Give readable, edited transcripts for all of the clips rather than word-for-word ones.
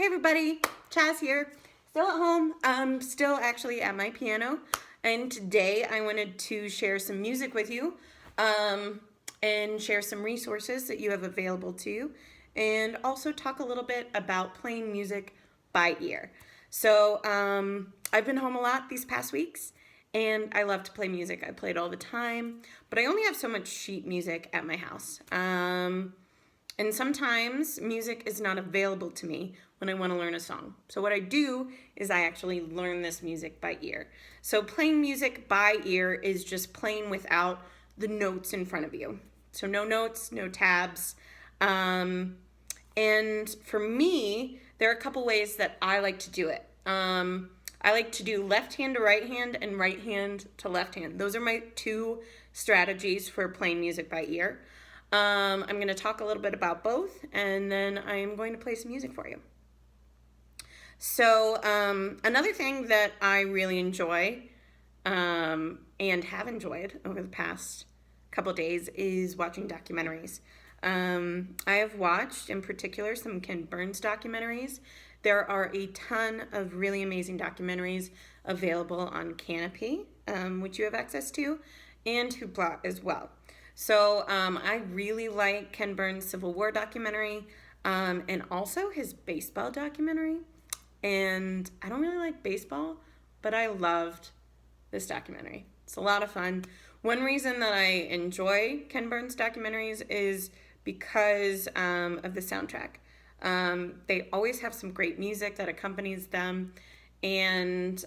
Hey everybody, Chaz here. Still at home. I'm still actually at my piano, and today I wanted to share some music with you, and share some resources that you have available to you, and also talk a little bit about playing music by ear. So I've been home a lot these past weeks, and I love to play music. I play it all the time, but I only have so much sheet music at my house. And sometimes music is not available to me when I want to learn a song. So what I do is I actually learn this music by ear. So playing music by ear is just playing without the notes in front of you. So no notes, no tabs. And for me, there are a couple ways that I like to do it. I like to do left hand to right hand and right hand to left hand. Those are my two strategies for playing music by ear. I'm going to talk a little bit about both, and then I'm going to play some music for you. So another thing that I really enjoy and have enjoyed over the past couple days is watching documentaries. I have watched, in particular, some Ken Burns documentaries. There are a ton of really amazing documentaries available on Canopy, which you have access to, and Hoopla as well. So I really like Ken Burns' Civil War documentary, and also his baseball documentary. And I don't really like baseball, but I loved this documentary. It's a lot of fun. One reason that I enjoy Ken Burns documentaries is because of the soundtrack. They always have some great music that accompanies them. And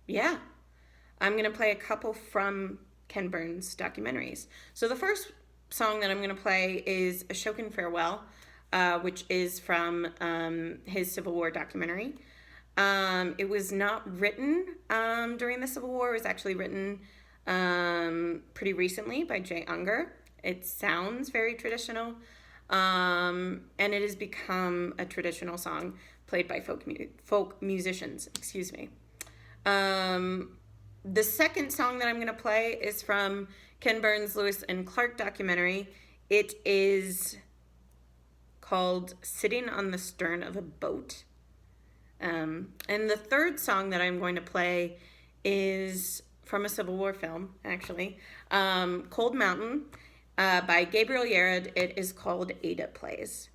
yeah, I'm going to play a couple from Ken Burns documentaries. So the first song that I'm going to play is Ashokan Farewell, which is from his Civil War documentary. It was not written during the Civil War. It was actually written pretty recently by Jay Unger. It sounds very traditional, and it has become a traditional song played by folk musicians. Excuse me. The second song that I'm going to play is from Ken Burns' Lewis and Clark documentary. It is called Sitting on the Stern of a Boat. And the third song that I'm going to play is from a Civil War film, actually. Cold Mountain by Gabriel Yared. It is called Ada Plays.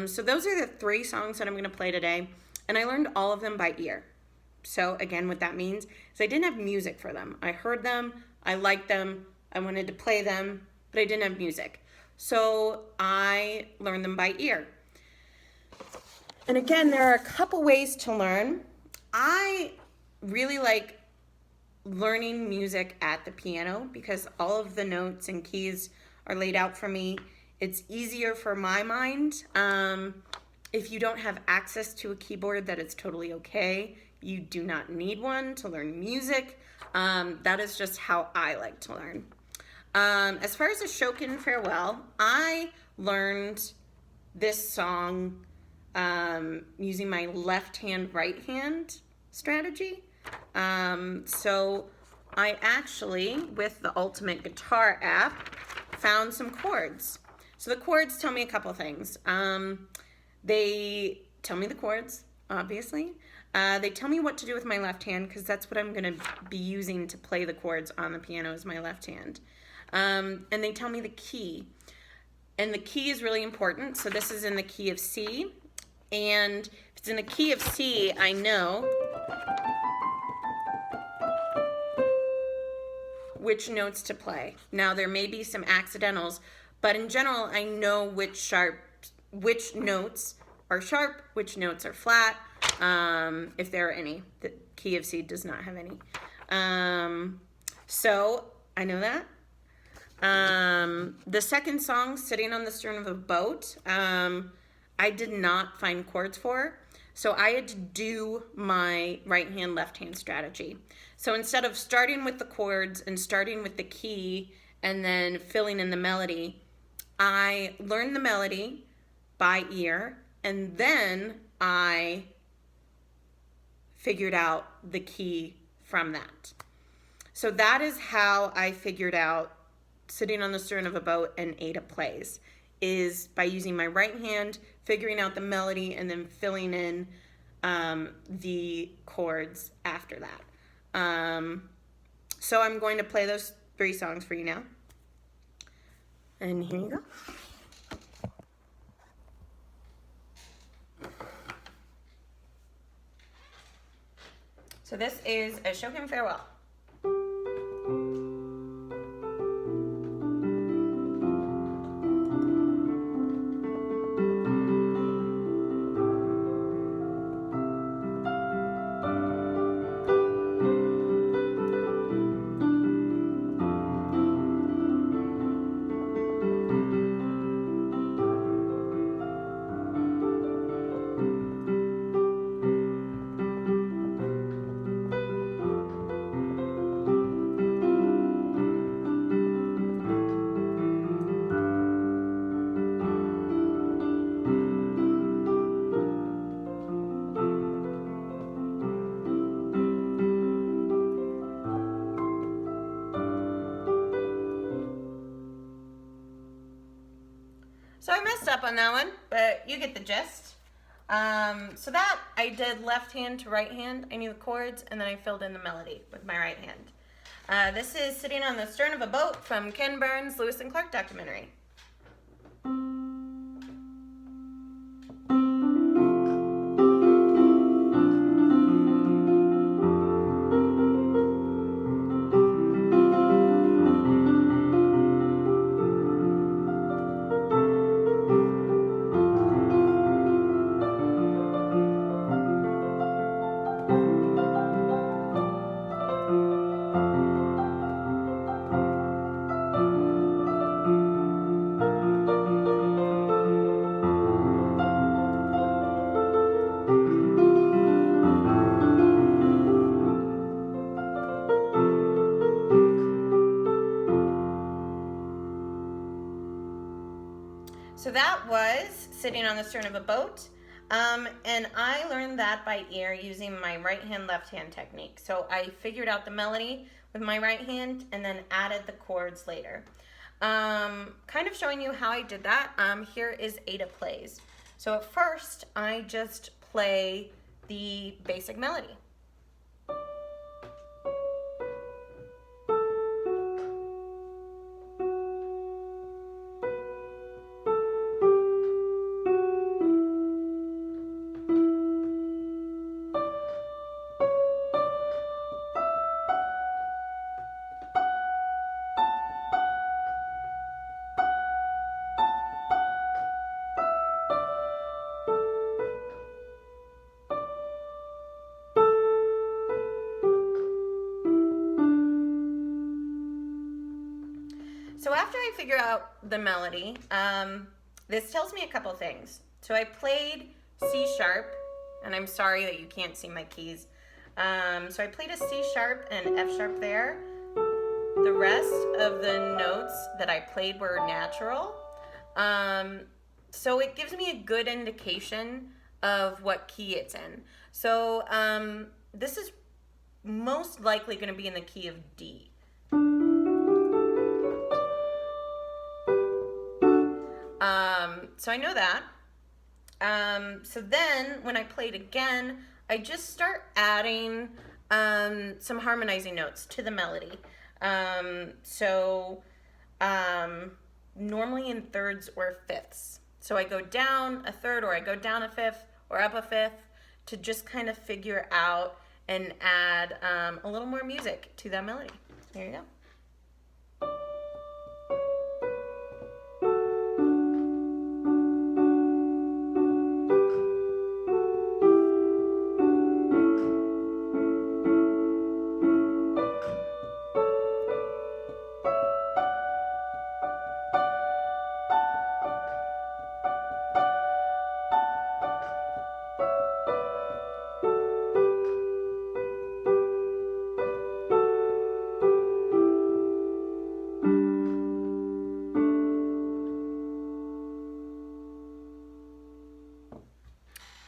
So those are the three songs that I'm going to play today. And I learned all of them by ear. So again, what that means is I didn't have music for them. I heard them, I liked them, I wanted to play them, but I didn't have music. So I learned them by ear. And again, there are a couple ways to learn. I really like learning music at the piano because all of the notes and keys are laid out for me. It's easier for my mind. If you don't have access to a keyboard, that is totally okay. You do not need one to learn music. That is just how I like to learn. As far as Ashokan Farewell, I learned this song using my left hand, right hand strategy. So I actually, with the Ultimate Guitar app, found some chords. So the chords tell me a couple things. They tell me the chords, obviously. They tell me what to do with my left hand because that's what I'm going to be using to play the chords on the piano is my left hand. And they tell me the key. And the key is really important. So this is in the key of C. And if it's in the key of C, I know which notes to play. Now, there may be some accidentals, but in general, I know which notes are sharp, which notes are flat, if there are any. The key of C does not have any. So I know that. The second song, Sitting on the Stern of a Boat, I did not find chords for, so I had to do my right hand, left hand strategy. So instead of starting with the chords and starting with the key and then filling in the melody, I learned the melody by ear, and then I figured out the key from that. So that is how I figured out Sitting on the Stern of a Boat and Ada Plays, is by using my right hand, figuring out the melody, and then filling in the chords after that. So I'm going to play those 3 songs for you now. And here you go. So this is Ashokan Farewell. So I messed up on that one, but you get the gist. So that I did left hand to right hand. I knew the chords, and then I filled in the melody with my right hand. This is Sitting on the Stern of a Boat from Ken Burns' Lewis and Clark documentary. So that was Sitting on the Stern of a Boat, and I learned that by ear using my right hand, left hand technique. So I figured out the melody with my right hand and then added the chords later. Kind of showing you how I did that, here is Ada Plays. So at first, I just play the basic melody. So after I figure out the melody, this tells me a couple things. So I played C sharp, and I'm sorry that you can't see my keys. So I played a C sharp and an F sharp there. The rest of the notes that I played were natural. So it gives me a good indication of what key it's in. So this is most likely going to be in the key of D. So I know that. So then when I played again, I just start adding some harmonizing notes to the melody. Normally in thirds or fifths. So I go down a third, or I go down a fifth, or up a fifth, to just kind of figure out and add a little more music to that melody. There you go.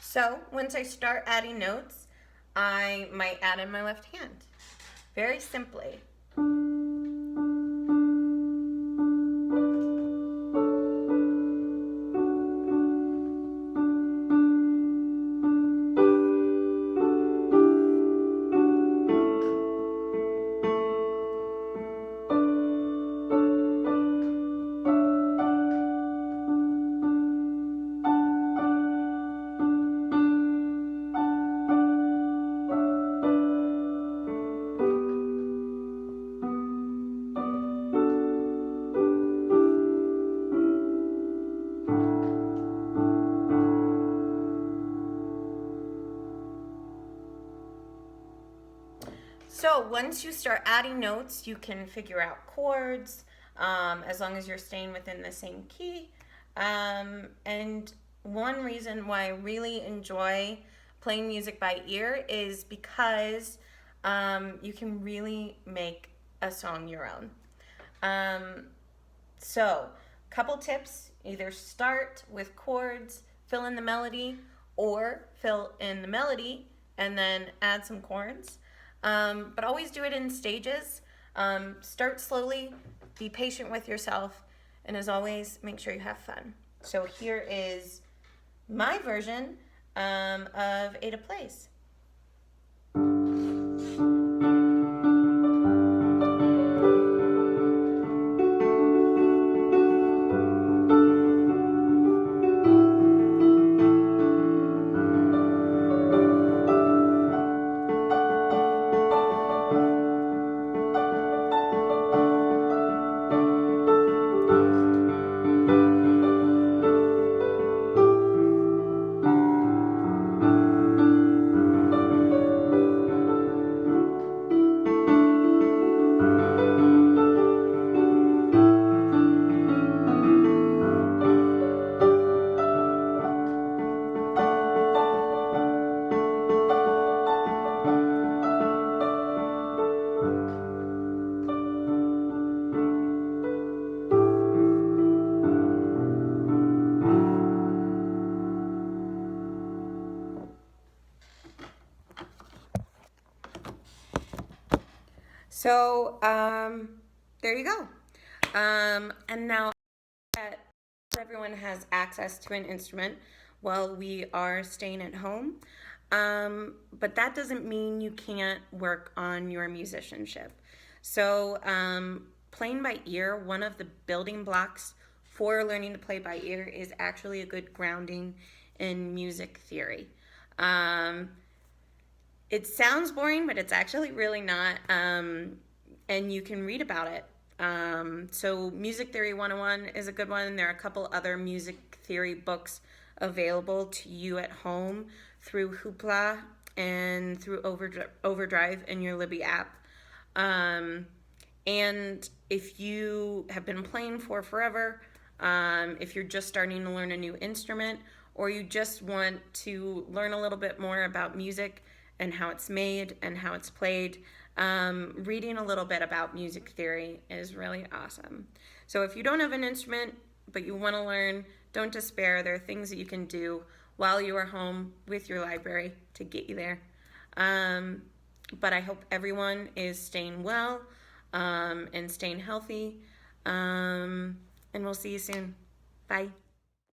So once I start adding notes, I might add in my left hand, very simply. So once you start adding notes, you can figure out chords, as long as you're staying within the same key. And one reason why I really enjoy playing music by ear is because you can really make a song your own. So, couple tips: either start with chords, fill in the melody, or fill in the melody and then add some chords. But always do it in stages. Start slowly, be patient with yourself, and as always, make sure you have fun. So here is my version of Ada Plays. So there you go. And now that everyone has access to an instrument while we are staying at home, but that doesn't mean you can't work on your musicianship. So playing by ear, one of the building blocks for learning to play by ear is actually a good grounding in music theory. It sounds boring, but it's actually really not. And you can read about it. So Music Theory 101 is a good one. There are a couple other music theory books available to you at home through Hoopla and through Overdrive in your Libby app. And if you have been playing for forever, if you're just starting to learn a new instrument, or you just want to learn a little bit more about music and how it's made and how it's played, reading a little bit about music theory is really awesome. So if you don't have an instrument but you want to learn, don't despair. There are things that you can do while you are home with your library to get you there. But I hope everyone is staying well and staying healthy. And we'll see you soon. Bye.